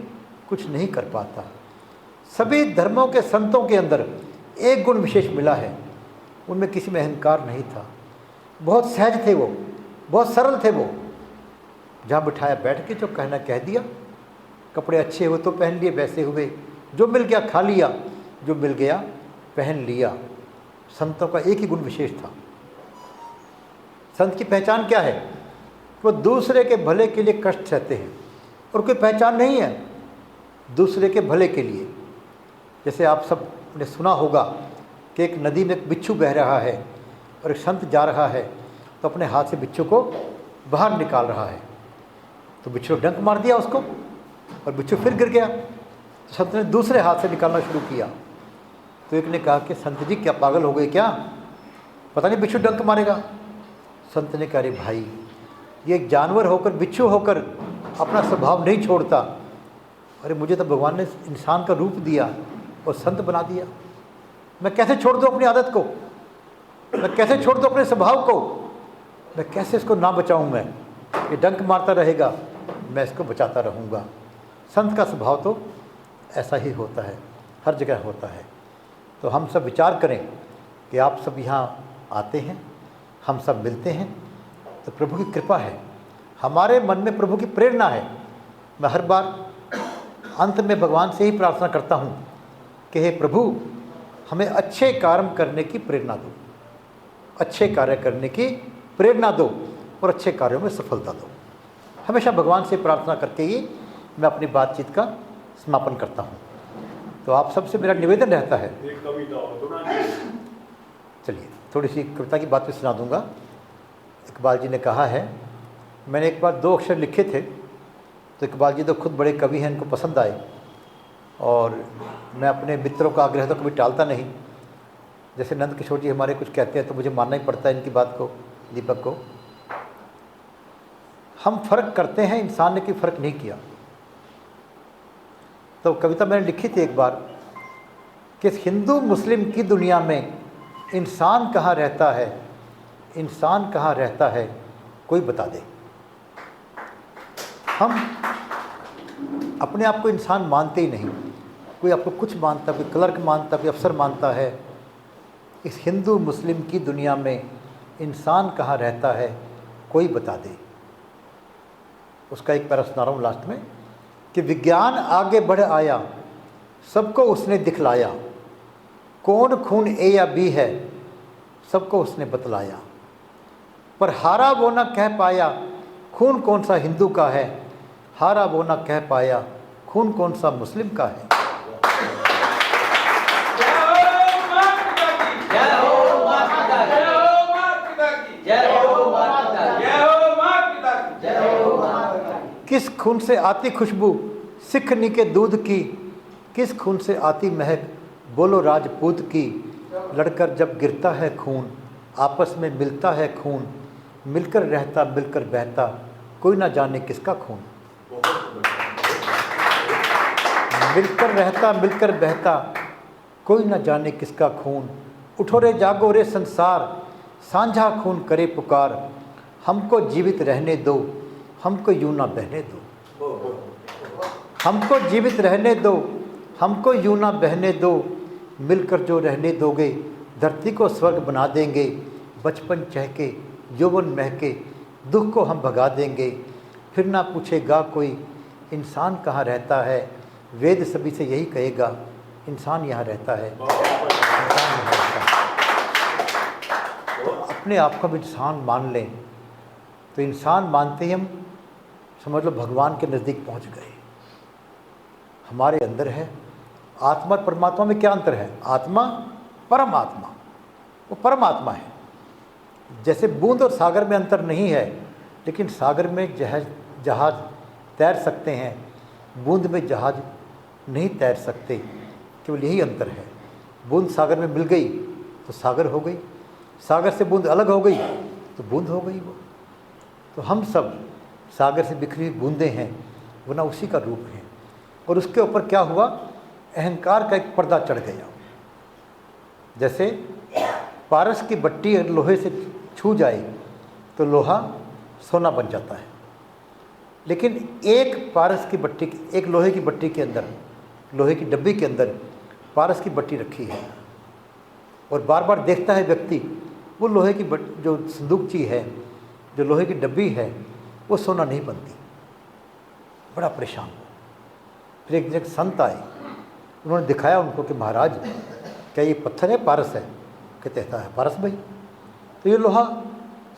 कुछ नहीं कर पाता। सभी धर्मों के संतों के अंदर एक गुण विशेष मिला है, उनमें किसी में अहंकार नहीं था। बहुत सहज थे वो, बहुत सरल थे वो। जहाँ बिठाया बैठ के, जो कहना कह दिया। कपड़े अच्छे हुए तो पहन लिए, वैसे हुए। जो मिल गया खा लिया, जो मिल गया पहन लिया। संतों का एक ही गुण विशेष था। संत की पहचान क्या है? वो दूसरे के भले के लिए कष्ट सहते हैं, और कोई पहचान नहीं है दूसरे के भले के लिए। जैसे आप सब ने सुना होगा कि एक नदी में एक बिच्छू बह रहा है, और एक संत जा रहा है तो अपने हाथ से बिच्छू को बाहर निकाल रहा है। तो बिच्छू ने डंक मार दिया उसको, और बिच्छू फिर गिर गया। तो संत ने दूसरे हाथ से निकालना शुरू किया। तो एक ने कहा कि संत जी क्या पागल हो गए क्या, पता नहीं बिच्छू डंक मारेगा। संत ने कहा, अरे भाई, ये एक जानवर होकर, बिच्छू होकर अपना स्वभाव नहीं छोड़ता। अरे मुझे तो भगवान ने इंसान का रूप दिया और संत बना दिया। मैं कैसे छोड़ दूँ अपनी आदत को, मैं कैसे छोड़ दूँ अपने स्वभाव को, मैं कैसे इसको ना बचाऊँ। मैं ये डंक मारता रहेगा, मैं इसको बचाता रहूँगा। संत का स्वभाव तो ऐसा ही होता है, हर जगह होता है। तो हम सब विचार करें कि आप सब यहाँ आते हैं, हम सब मिलते हैं, तो प्रभु की कृपा है, हमारे मन में प्रभु की प्रेरणा है। मैं हर बार अंत में भगवान से ही प्रार्थना करता हूँ कि हे प्रभु, हमें अच्छे कार्य करने की प्रेरणा दो, अच्छे कार्य करने की प्रेरणा दो, और अच्छे कार्यों में सफलता दो। हमेशा भगवान से प्रार्थना करके ही मैं अपनी बातचीत का समापन करता हूँ। तो आप सबसे मेरा निवेदन रहता है, चलिए थोड़ी सी कविता की बात भी सुना दूंगा। इकबाल जी ने कहा है, मैंने एक बार 2 अक्षर लिखे थे, तो इकबाल जी तो खुद बड़े कवि हैं, इनको पसंद आए, और मैं अपने मित्रों का आग्रह तो कभी टालता नहीं। जैसे नंद किशोर जी हमारे कुछ कहते हैं तो मुझे मानना ही पड़ता है इनकी बात को, दीपक को। हम फर्क करते हैं, इंसान ने कोई फर्क नहीं किया। तो कविता मैंने लिखी थी एक बार कि इस हिंदू मुस्लिम की दुनिया में इंसान कहाँ रहता है, इंसान कहाँ रहता है, कोई बता दे। हम अपने आप को इंसान मानते ही नहीं। कोई आपको कुछ मानता, कोई क्लर्क मानता, कोई अफसर मानता है। इस हिंदू मुस्लिम की दुनिया में इंसान कहाँ रहता है, कोई बता दे। उसका एक पैरा सुना रहा हूँ लास्ट में कि विज्ञान आगे बढ़ आया, सबको उसने दिखलाया, कौन खून ए या बी है, सबको उसने बतलाया, पर हारा वो ना कह पाया, खून कौन सा हिंदू का है, हारा वो ना कह पाया, खून कौन सा मुस्लिम का है। किस खून से आती खुशबू सिखनी के दूध की, किस खून से आती महक बोलो राजपूत की। लड़कर जब गिरता है खून, आपस में मिलता है खून, मिलकर रहता मिलकर बहता, कोई ना जाने किसका खून। मिलकर रहता मिलकर बहता, कोई ना जाने किसका खून। उठो रे जागो रे संसार, सांझा खून करे पुकार, हमको जीवित रहने दो, हमको यूं ना बहने दो, हमको जीवित रहने दो, हमको यूं ना बहने दो। मिलकर जो रहने दोगे, धरती को स्वर्ग बना देंगे। बचपन चहके यौवन महके, दुख को हम भगा देंगे। फिर ना पूछेगा कोई इंसान कहाँ रहता है, वेद सभी से यही कहेगा, इंसान यहाँ रहता है, इंसान यहाँ रहता है। तो अपने आप को भी इंसान मान लें, तो इंसान मानते ही हम समझ लो भगवान के नज़दीक पहुँच गए। हमारे अंदर है आत्मा और परमात्मा में क्या अंतर है? आत्मा परमात्मा, वो परमात्मा है। जैसे बूंद और सागर में अंतर नहीं है, लेकिन सागर में जहाज तैर सकते हैं, बूंद में जहाज नहीं तैर सकते, केवल यही अंतर है। बूंद सागर में मिल गई तो सागर हो गई, सागर से बूंद अलग हो गई तो बूंद हो गई वो। तो हम सब सागर से बिखरी हुई बूंदें हैं, वरना उसी का रूप है। और उसके ऊपर क्या हुआ, अहंकार का एक पर्दा चढ़ गया। जैसे पारस की बट्टी लोहे से छू जाए तो लोहा सोना बन जाता है, लेकिन एक पारस की बट्टी, एक लोहे की बट्टी के अंदर, लोहे की डब्बी के अंदर पारस की बट्टी रखी है, और बार बार देखता है व्यक्ति, वो लोहे की जो संदूकची है, जो लोहे की डब्बी है, वो सोना नहीं बनती। बड़ा परेशान हो। फिर एक दिन एक संत आए, उन्होंने दिखाया उनको कि महाराज क्या ये पत्थर है, पारस है? कहते है पारस भाई, तो ये लोहा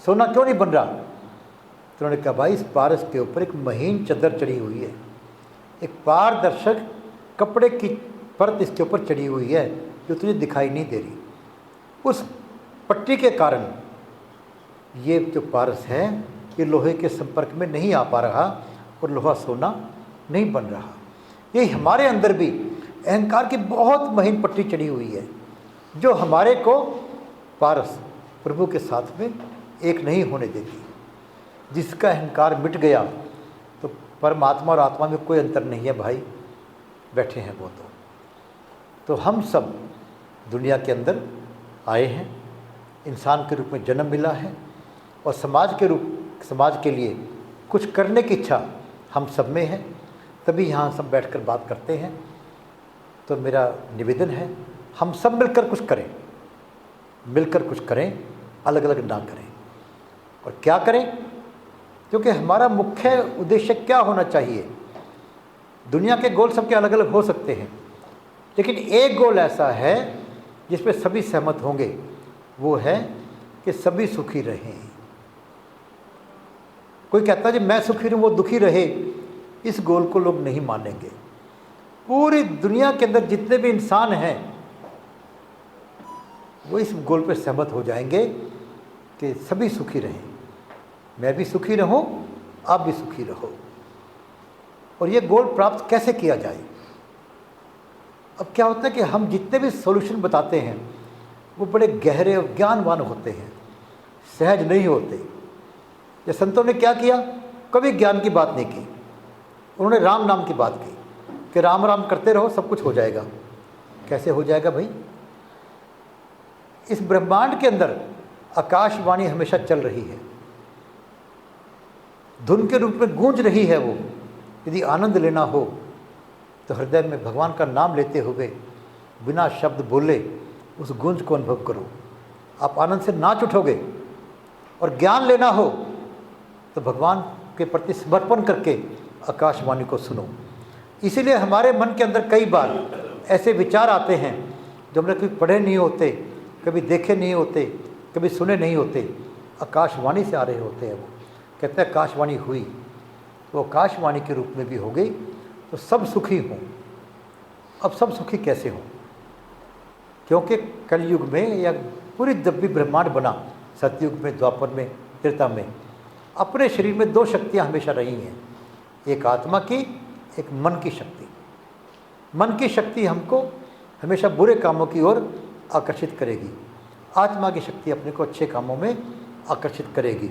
सोना क्यों नहीं बन रहा? तो उन्होंने कहा भाई इस पारस के ऊपर एक महीन चादर चढ़ी हुई है, एक पारदर्शक कपड़े की परत इसके ऊपर चढ़ी हुई है जो तुझे दिखाई नहीं दे रही। उस पट्टी के कारण ये जो पारस है ये लोहे के संपर्क में नहीं आ पा रहा और लोहा सोना नहीं बन रहा। ये हमारे अंदर भी अहंकार की बहुत महीन पट्टी चढ़ी हुई है जो हमारे को पारस प्रभु के साथ में एक नहीं होने देती। जिसका अहंकार मिट गया तो परमात्मा और आत्मा में कोई अंतर नहीं है भाई, बैठे हैं वो। तो हम सब दुनिया के अंदर आए हैं, इंसान के रूप में जन्म मिला है, और समाज के लिए कुछ करने की इच्छा हम सब में है, तभी यहाँ सब बैठकर बात करते हैं। तो मेरा निवेदन है हम सब मिलकर कुछ करें, मिलकर कुछ करें, अलग अलग ना करें। और क्या करें, क्योंकि हमारा मुख्य उद्देश्य क्या होना चाहिए। दुनिया के गोल सबके अलग अलग हो सकते हैं, लेकिन एक गोल ऐसा है जिस पे सभी सहमत होंगे, वो है कि सभी सुखी रहें। कोई कहता है जी मैं सुखी रहूं वो दुखी रहे, इस गोल को लोग नहीं मानेंगे। पूरी दुनिया के अंदर जितने भी इंसान हैं वो इस गोल पे सहमत हो जाएंगे कि सभी सुखी रहें, मैं भी सुखी रहूं, आप भी सुखी रहो। और ये गोल प्राप्त कैसे किया जाए? अब क्या होता है कि हम जितने भी सॉल्यूशन बताते हैं वो बड़े गहरे और ज्ञानवान होते हैं, सहज नहीं होते। ये संतों ने क्या किया, कभी ज्ञान की बात नहीं की, उन्होंने राम नाम की बात की कि राम राम करते रहो सब कुछ हो जाएगा। कैसे हो जाएगा भाई? इस ब्रह्मांड के अंदर आकाशवाणी हमेशा चल रही है, धुन के रूप में गूंज रही है वो। यदि आनंद लेना हो तो हृदय में भगवान का नाम लेते हुए बिना शब्द बोले उस गूंज को अनुभव करो, आप आनंद से नाच उठोगे। और ज्ञान लेना हो तो भगवान के प्रति समर्पण करके आकाशवाणी को सुनो। इसीलिए हमारे मन के अंदर कई बार ऐसे विचार आते हैं जो हमने कभी पढ़े नहीं होते, कभी देखे नहीं होते, कभी सुने नहीं होते, आकाशवाणी से आ रहे होते हैं। वो कहते हैं आकाशवाणी हुई तो आकाशवाणी के रूप में भी हो गई तो सब सुखी हों। अब सब सुखी कैसे हों? क्योंकि कलयुग में या पूरी जब भी ब्रह्मांड बना, सतयुग में, द्वापर में, त्रेता में, अपने शरीर में दो शक्तियाँ हमेशा रही हैं, एक आत्मा की, एक मन की शक्ति। मन की शक्ति हमको हमेशा बुरे कामों की ओर आकर्षित करेगी, आत्मा की शक्ति अपने को अच्छे कामों में आकर्षित करेगी।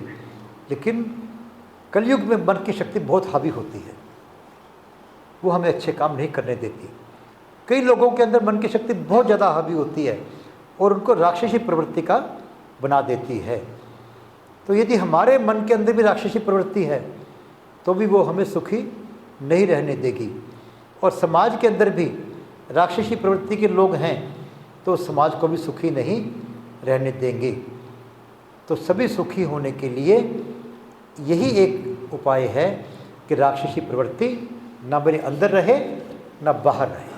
लेकिन कलयुग में मन की शक्ति बहुत हावी होती है, वो हमें अच्छे काम नहीं करने देती। कई लोगों के अंदर मन की शक्ति बहुत ज़्यादा हावी होती है और उनको राक्षसी प्रवृत्ति का बना देती है। तो यदि हमारे मन के अंदर भी राक्षसी प्रवृत्ति है तो भी वो हमें सुखी नहीं रहने देगी। और समाज के अंदर भी राक्षसी प्रवृत्ति के लोग हैं तो समाज को भी सुखी नहीं रहने देंगे। तो सभी सुखी होने के लिए यही एक उपाय है कि राक्षसी प्रवृत्ति ना मेरे अंदर रहे ना बाहर रहे।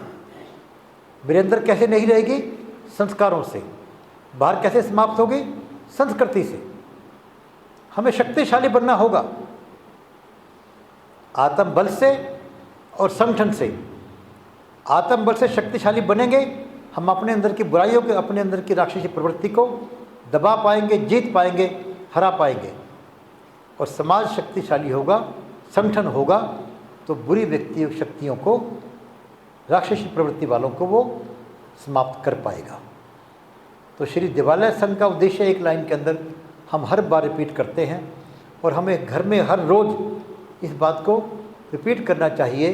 मेरे अंदर कैसे नहीं रहेगी? संस्कारों से। बाहर कैसे समाप्त होगी? संस्कृति से। हमें शक्तिशाली बनना होगा आत्म बल से और संगठन से। आत्म बल से शक्तिशाली बनेंगे, हम अपने अंदर की बुराइयों के, अपने अंदर की राक्षसी प्रवृत्ति को दबा पाएंगे, जीत पाएंगे, हरा पाएंगे। और समाज शक्तिशाली होगा, संगठन होगा तो बुरी व्यक्ति शक्तियों को राक्षसी प्रवृत्ति वालों को वो समाप्त कर पाएगा। तो श्री देवालय संघ का उद्देश्य एक लाइन के अंदर हम हर बार रिपीट करते हैं, और हमें घर में हर रोज़ इस बात को रिपीट करना चाहिए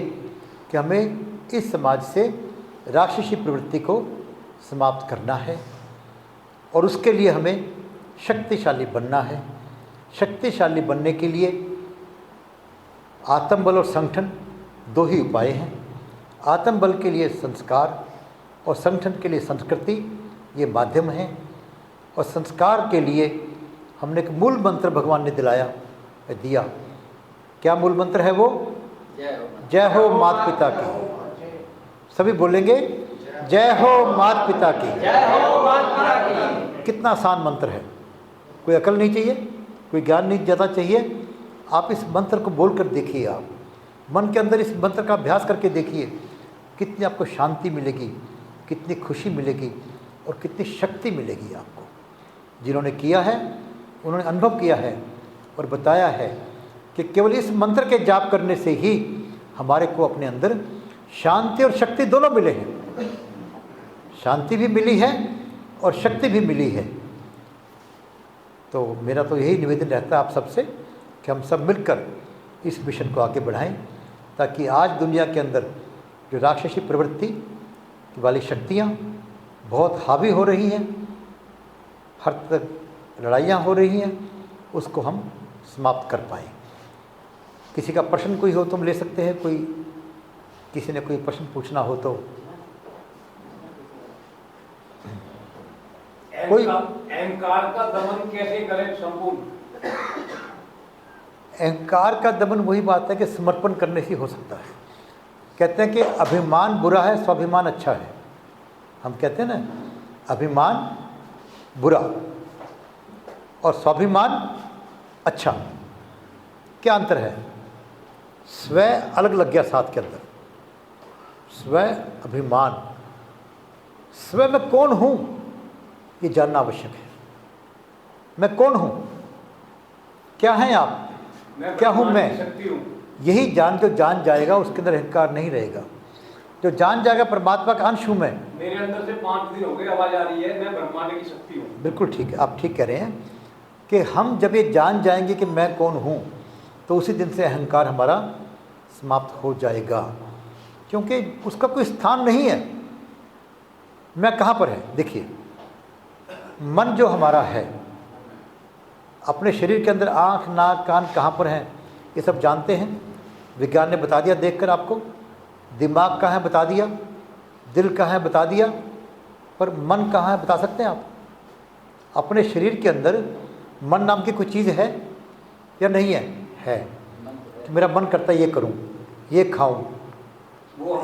कि हमें इस समाज से राक्षसी प्रवृत्ति को समाप्त करना है, और उसके लिए हमें शक्तिशाली बनना है। शक्तिशाली बनने के लिए आत्मबल और संगठन दो ही उपाय हैं। आत्मबल के लिए संस्कार और संगठन के लिए संस्कृति, ये माध्यम हैं। और संस्कार के लिए हमने एक मूल मंत्र भगवान ने दिया। क्या मूल मंत्र है वो? जय हो माता पिता की। सभी बोलेंगे जय हो माता पिता की। जय हो माता पिता की। कितना आसान मंत्र है, कोई अकल नहीं चाहिए, कोई ज्ञान नहीं ज़्यादा चाहिए। आप इस मंत्र को बोल कर देखिए, आप मन के अंदर इस मंत्र का अभ्यास करके देखिए, कितनी आपको शांति मिलेगी, कितनी खुशी मिलेगी और कितनी शक्ति मिलेगी आपको। जिन्होंने किया है उन्होंने अनुभव किया है और बताया है कि केवल इस मंत्र के जाप करने से ही हमारे को अपने अंदर शांति और शक्ति दोनों मिले हैं। शांति भी मिली है और शक्ति भी मिली है। तो मेरा तो यही निवेदन रहता है आप सबसे कि हम सब मिलकर इस मिशन को आगे बढ़ाएं, ताकि आज दुनिया के अंदर जो राक्षसी प्रवृत्ति वाली शक्तियाँ बहुत हावी हो रही हैं, हर तक लड़ाइयाँ हो रही हैं, उसको हम समाप्त कर पाएँ। किसी का प्रश्न कोई हो तो हम ले सकते हैं, किसी ने कोई प्रश्न पूछना हो तो। कोई अहंकार का दमन कैसे करें संपूर्ण? अहंकार का दमन वही बात है कि समर्पण करने से हो सकता है। कहते हैं कि अभिमान बुरा है, स्वाभिमान अच्छा है। हम कहते हैं ना, अभिमान बुरा और स्वाभिमान अच्छा। क्या अंतर है? स्वयं अलग लग गया साथ के अंदर। स्वयं अभिमान, स्वयं मैं कौन हूँ ये जानना आवश्यक है। मैं कौन हूँ, क्या हैं आप, क्या हूँ मैं, यही जो जान जाएगा उसके अंदर अहंकार नहीं रहेगा। जो जान जाएगा परमात्मा का अंश हूँ मैं। मेरे अंदर से 5 दिन हो गए आवाज आ रही है, मैं ब्रह्मांड की शक्ति हूँ। बिल्कुल ठीक है, आप ठीक कह रहे हैं कि हम जब ये जान जाएंगे कि मैं कौन हूँ, तो उसी दिन से अहंकार हमारा समाप्त हो जाएगा, क्योंकि उसका कोई स्थान नहीं है। मैं कहाँ पर है? देखिए, मन जो हमारा है, अपने शरीर के अंदर आँख, नाक, कान कहाँ पर हैं ये सब जानते हैं। विज्ञान ने बता दिया देखकर आपको। दिमाग कहाँ है बता दिया, दिल कहाँ है बता दिया, पर मन कहाँ है बता सकते हैं आप? अपने शरीर के अंदर मन नाम की कोई चीज़ है या नहीं है? है। तो मेरा मन करता है ये करूं, ये खाऊं,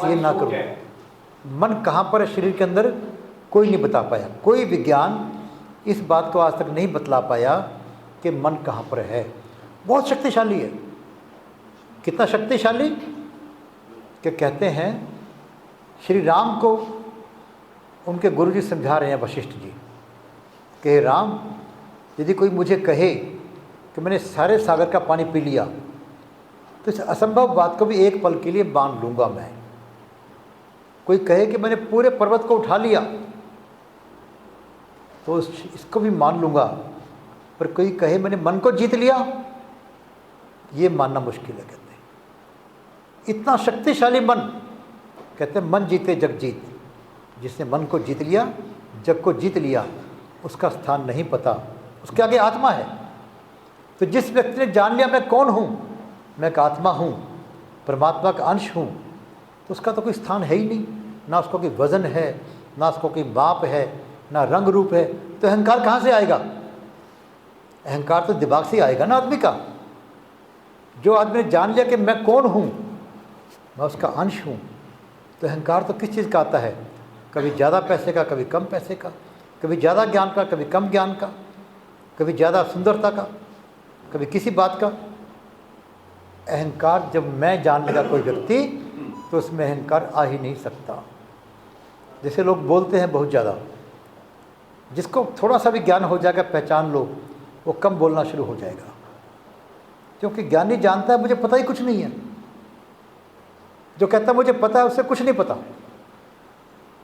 ये ना करूं। मन कहाँ पर है शरीर के अंदर? कोई नहीं बता पाया। कोई विज्ञान इस बात को आज तक नहीं बतला पाया कि मन कहाँ पर है। बहुत शक्तिशाली है। कितना शक्तिशाली कि कहते हैं श्री राम को उनके गुरुजी समझा रहे हैं, वशिष्ठ जी, कि राम, यदि कोई मुझे कहे कि मैंने सारे सागर का पानी पी लिया, तो इस असंभव बात को भी एक पल के लिए मान लूँगा मैं। कोई कहे कि मैंने पूरे पर्वत को उठा लिया, तो इसको भी मान लूँगा, पर कोई कहे मैंने मन को जीत लिया, ये मानना मुश्किल है। कहते हैं इतना शक्तिशाली मन। कहते हैं मन जीते जग जीत। जिसने मन को जीत लिया, जग को जीत लिया, उसका स्थान नहीं पता, उसके आगे आत्मा है। तो जिस व्यक्ति ने जान लिया मैं कौन हूँ, मैं एक आत्मा हूँ, परमात्मा का अंश हूँ, तो उसका तो कोई स्थान है ही नहीं। ना उसका कोई वजन है, ना उसका कोई माप है, ना रंग रूप है। तो अहंकार कहाँ से आएगा? अहंकार तो दिमाग से आएगा ना आदमी का। जो आदमी ने जान लिया कि मैं कौन हूँ, मैं उसका अंश हूँ, तो अहंकार तो किस चीज़ का आता है? कभी ज़्यादा पैसे का, कभी कम पैसे का, कभी ज़्यादा ज्ञान का, कभी कम ज्ञान का, कभी ज़्यादा सुंदरता का, कभी किसी बात का। अहंकार जब मैं जान लेगा कोई व्यक्ति, तो उसमें अहंकार आ ही नहीं सकता। जैसे लोग बोलते हैं बहुत ज़्यादा, जिसको थोड़ा सा भी ज्ञान हो जाएगा, पहचान लो, वो कम बोलना शुरू हो जाएगा, क्योंकि ज्ञानी जानता है मुझे पता ही कुछ नहीं है। जो कहता है मुझे पता है, उससे कुछ नहीं पता।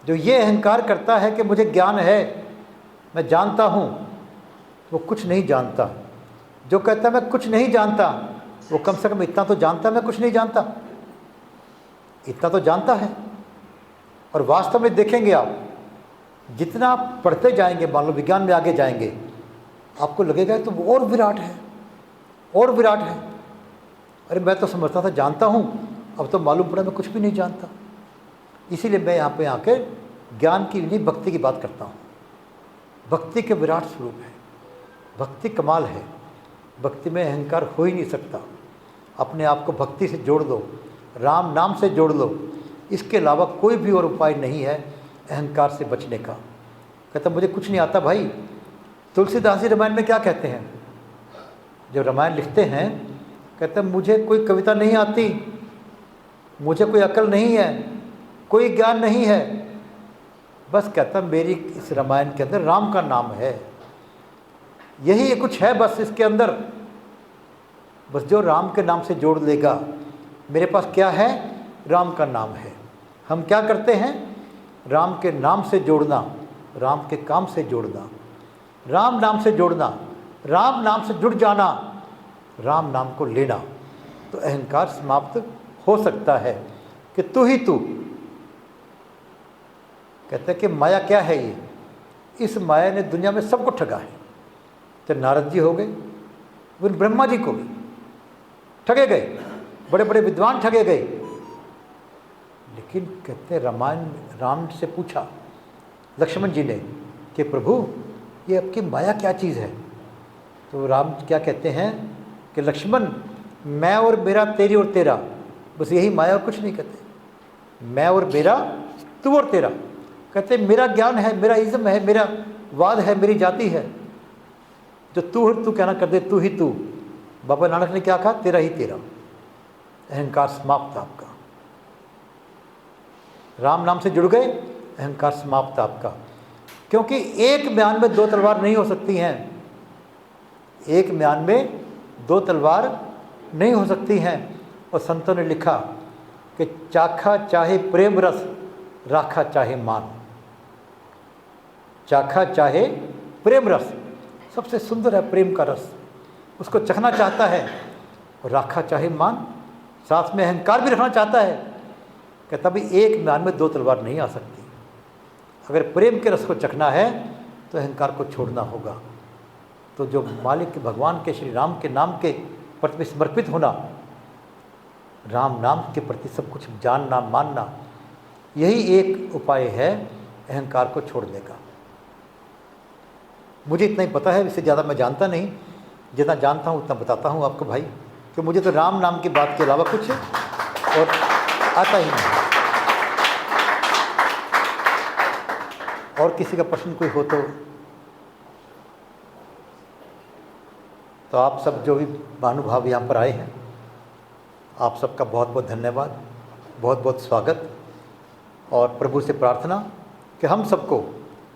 जो ये अहंकार करता है कि मुझे ज्ञान है, मैं जानता हूँ, वो कुछ नहीं जानता। जो कहता है मैं कुछ नहीं जानता, वो कम से कम इतना तो जानता है मैं कुछ नहीं जानता, इतना तो जानता है। और वास्तव में देखेंगे आप, जितना आप पढ़ते जाएंगे, मान लो विज्ञान में आगे जाएंगे, आपको लगेगा तो वो और विराट है, और विराट है। अरे मैं तो समझता था जानता हूँ, अब तो मालूम पड़ा मैं कुछ भी नहीं जानता। इसीलिए मैं यहाँ पे आके ज्ञान की नहीं, भक्ति की बात करता हूँ। भक्ति के विराट स्वरूप है, भक्ति कमाल है। भक्ति में अहंकार हो ही नहीं सकता। अपने आप को भक्ति से जोड़ लो, राम नाम से जोड़ लो, इसके अलावा कोई भी और उपाय नहीं है अहंकार से बचने का। कहता मुझे कुछ नहीं आता भाई। तुलसीदास जी रामायण में क्या कहते हैं, जब रामायण लिखते हैं, कहते हैं मुझे कोई कविता नहीं आती, मुझे कोई अकल नहीं है, कोई ज्ञान नहीं है, बस कहता मेरी इस रामायण के अंदर राम का नाम है, यही कुछ है बस इसके अंदर। बस जो राम के नाम से जोड़ लेगा, मेरे पास क्या है, राम का नाम है। हम क्या करते हैं, राम के नाम से जोड़ना, राम के काम से जोड़ना, राम नाम से जोड़ना, राम नाम से जुड़ जाना, राम नाम को लेना, तो अहंकार समाप्त हो सकता है कि तू ही तू। कहते हैं कि माया क्या है ये, इस माया ने दुनिया में सबको ठगा है। तो नारद जी हो गए, फिर ब्रह्मा जी को भी ठगे गए, बड़े बड़े विद्वान ठगे गए। लेकिन कहते हैं रामायण, राम से पूछा लक्ष्मण जी ने कि प्रभु ये आपकी माया क्या चीज़ है। तो राम क्या कहते हैं कि लक्ष्मण मैं और मेरा, तेरी और तेरा, बस यही माया, और कुछ नहीं कहते। मैं और मेरा, तू और तेरा। कहते मेरा ज्ञान है, मेरा इज्म है, मेरा वाद है, मेरी जाति है। जो तू और तू कहना कर दे, तू ही तू। बाबा नानक ने क्या कहा, तेरा ही तेरा। अहंकार समाप्त आपका, राम नाम से जुड़ गए, अहंकार समाप्त आपका। क्योंकि एक म्यान में दो तलवार नहीं हो सकती हैं, एक म्यान में दो तलवार नहीं हो सकती हैं। और संतों ने लिखा कि चाखा चाहे प्रेम रस, राखा चाहे मान। चाखा चाहे प्रेम रस, सबसे सुंदर है प्रेम का रस, उसको चखना चाहता है। और राखा चाहे मान, साथ में अहंकार भी रखना चाहता है। कहता भाई एक म्यान में दो तलवार नहीं आ सकती। अगर प्रेम के रस को चखना है तो अहंकार को छोड़ना होगा। तो जो मालिक के, भगवान के, श्री राम के नाम के प्रति समर्पित होना, राम नाम के प्रति सब कुछ जानना मानना, यही एक उपाय है अहंकार को छोड़ने का। मुझे इतना ही पता है, इससे ज़्यादा मैं जानता नहीं। जितना जानता हूँ उतना बताता हूँ आपको भाई, कि मुझे तो राम नाम की बात के अलावा कुछ और आता ही नहीं। और किसी का प्रश्न कोई हो तो आप सब जो भी महानुभाव यहाँ पर आए हैं, आप सबका बहुत बहुत धन्यवाद, बहुत बहुत स्वागत। और प्रभु से प्रार्थना कि हम सबको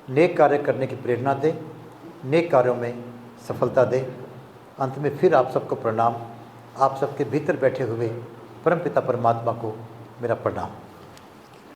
नेक कार्य करने की प्रेरणा दे, नेक कार्यों में सफलता दे। अंत में फिर आप सबको प्रणाम। आप सबके भीतर बैठे हुए परमपिता परमात्मा को मेरा प्रणाम।